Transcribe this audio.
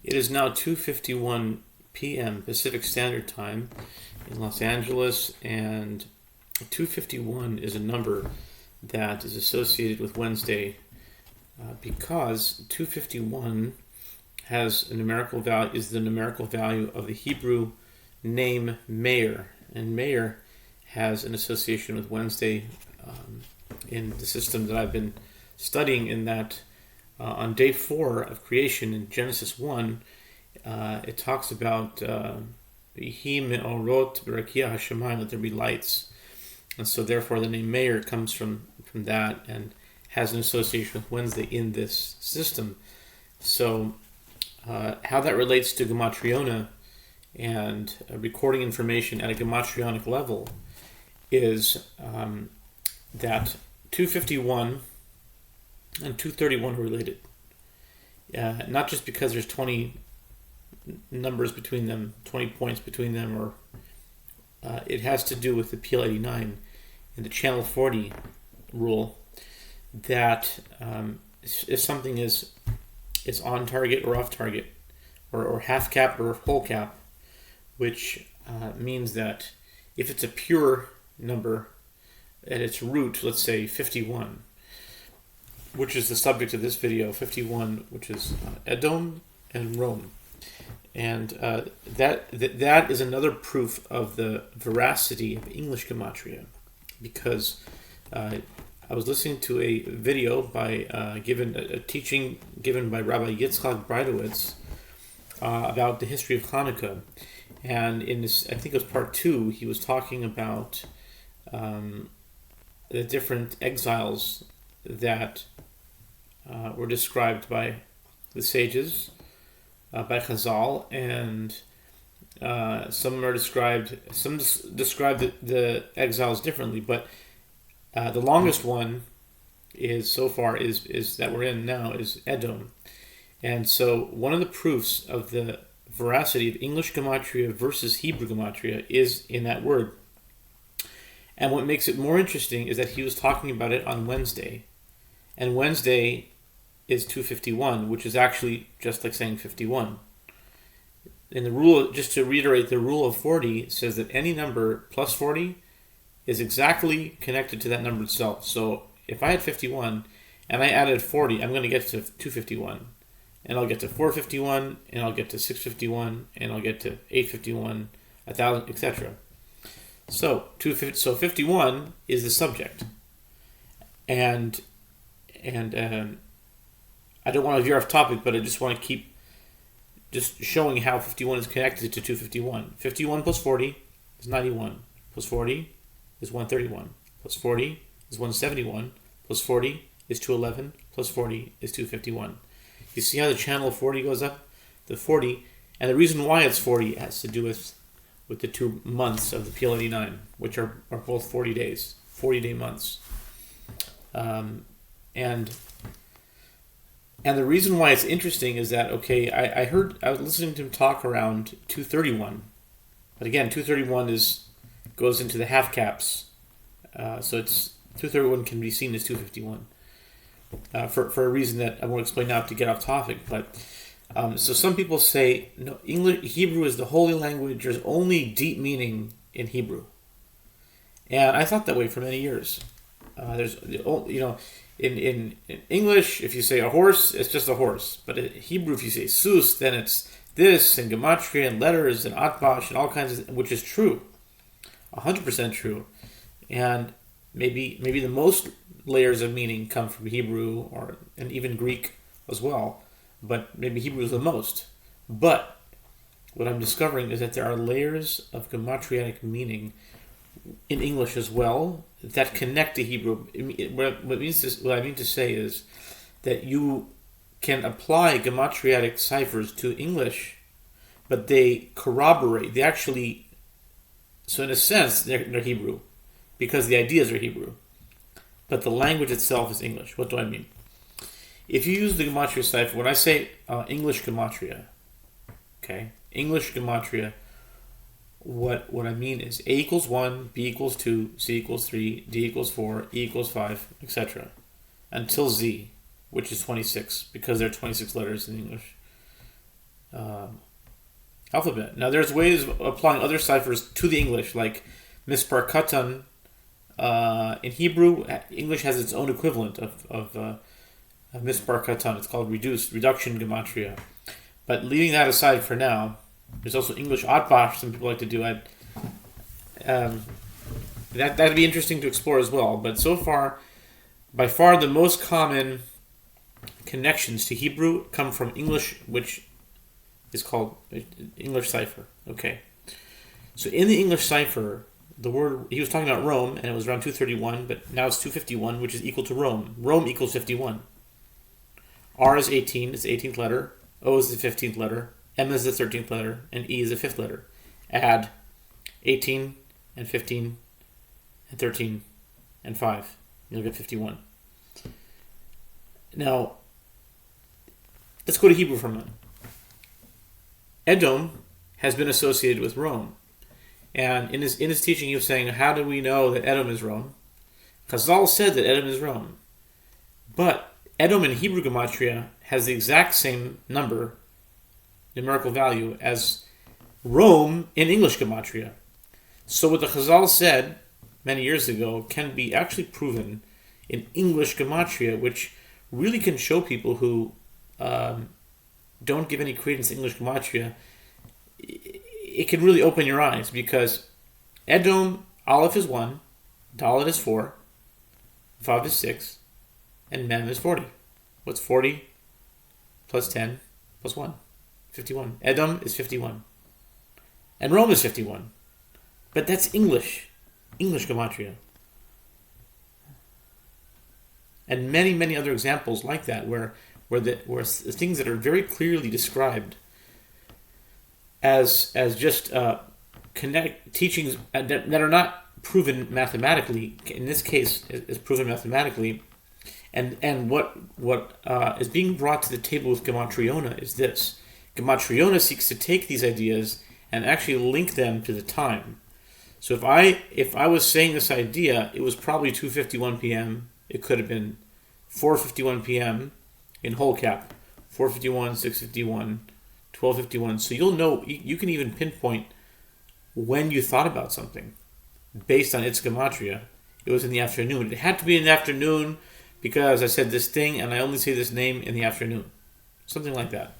It is now 2:51 p.m. Pacific Standard Time in Los Angeles, and 251 is a number that is associated with Wednesday because 251 has a numerical value, is the numerical value of the Hebrew name Meir, and Meir has an association with Wednesday in the system that I've been studying, in that on day 4 of creation in Genesis 1, it talks about Vihi me'orot b'rakia hashamayim, that there be lights. And so therefore the name Meir comes from that and has an association with Wednesday in this system. So how that relates to Gematriona and recording information at a Gematrionic level is that 251 and 231 are related. Not just because there's 20 numbers between them, 20 points between them, or it has to do with the PL-89 and the channel 40 rule, that if something is on target or off target, or half cap or whole cap, which means that if it's a pure number at its root, let's say 51, which is the subject of this video, 51, which is Edom and Rome. And that is another proof of the veracity of English gematria, because I was listening to a video by a teaching given by Rabbi Yitzchak Breidowitz about the history of Chanukah, and in this, I think it was part 2, he was talking about the different exiles that were described by the sages, by Chazal, and some describe the exiles differently, but the longest one is that we're in now is Edom. And so one of the proofs of the veracity of English gematria versus Hebrew gematria is in that word. And what makes it more interesting is that he was talking about it on Wednesday, and Wednesday is 251, which is actually just like saying 51. And the rule, just to reiterate, the rule of 40 says that any number plus 40 is exactly connected to that number itself. So if I had 51 and I added 40, I'm going to get to 251. And I'll get to 451, and I'll get to 651, and I'll get to 851, 1000, etc. So 51 is the subject. And I don't want to veer off topic, but I just want to keep just showing how 51 is connected to 251. 51 plus 40 is 91. Plus 40 is 131. Plus 40 is 171. Plus 40 is 211. Plus 40 is 251. You see how the channel of 40 goes up? The 40, and the reason why it's 40 has to do with the 2 months of the PL-89, which are both 40 days, 40-day months. And the reason why it's interesting is that, okay, I was listening to him talk around 231, but again, 231 goes into the half caps, so it's 231 can be seen as 251 for a reason that I won't explain now to get off topic. But so some people say no, Hebrew is the holy language. There's only deep meaning in Hebrew, and I thought that way for many years. In English, if you say a horse, it's just a horse. But in Hebrew, if you say sus, then it's this, and gematria, and letters, and atbash, and all kinds of, which is true. 100% true. And maybe the most layers of meaning come from Hebrew, and even Greek as well. But maybe Hebrew is the most. But what I'm discovering is that there are layers of gematriatic meaning in English as well that connect to Hebrew. What I mean to say is that you can apply gematriatic ciphers to English, but they corroborate. They actually, so in a sense, they're Hebrew because the ideas are Hebrew, but the language itself is English. What do I mean? If you use the gematria cipher, when I say English gematria, okay, English gematria, what I mean is A equals 1, B equals 2, C equals 3, D equals 4, E equals 5, etc. until Z, which is 26, because there are 26 letters in English. alphabet. Now, there's ways of applying other ciphers to the English, like mispar katan. In Hebrew, English has its own equivalent of mispar katan. It's called reduction gematria. But leaving that aside for now, there's also English atbash. Some people like to do it. That'd be interesting to explore as well. But so far, by far the most common connections to Hebrew come from English, which is called English cipher. Okay. So in the English cipher, the word, he was talking about Rome, and it was around 231, but now it's 251, which is equal to Rome. Rome equals 51. R is 18, it's the 18th letter. O is the 15th letter. M is the 13th letter. And E is the 5th letter. Add 18 and 15 and 13 and 5. You'll get 51. Now, let's go to Hebrew for a minute. Edom has been associated with Rome. And in his teaching, he was saying, how do we know that Edom is Rome? Chazal said that Edom is Rome. But Edom in Hebrew gematria has the exact same numerical value, as Rome in English gematria. So what the Chazal said many years ago can be actually proven in English gematria, which really can show people who don't give any credence to English gematria. It can really open your eyes, because Edom, Aleph is 1, Dalet is 4, Vav is 6, and Mem is 40. What's 40 plus 10 plus 1? 51. Edom is 51. And Rome is 51. But that's English gematria. And many, many other examples like that, where things that are very clearly described as just teachings that are not proven mathematically. In this case, is proven mathematically, and what is being brought to the table with Gematriona is this: Gematriona seeks to take these ideas and actually link them to the time. So if I was saying this idea, it was probably 2:51 p.m. It could have been 4:51 p.m. in whole cap, 4:51, 6:51. 12:51. So you'll know, you can even pinpoint when you thought about something based on its gematria. It was in the afternoon. It had to be in the afternoon because I said this thing and I only say this name in the afternoon. Something like that.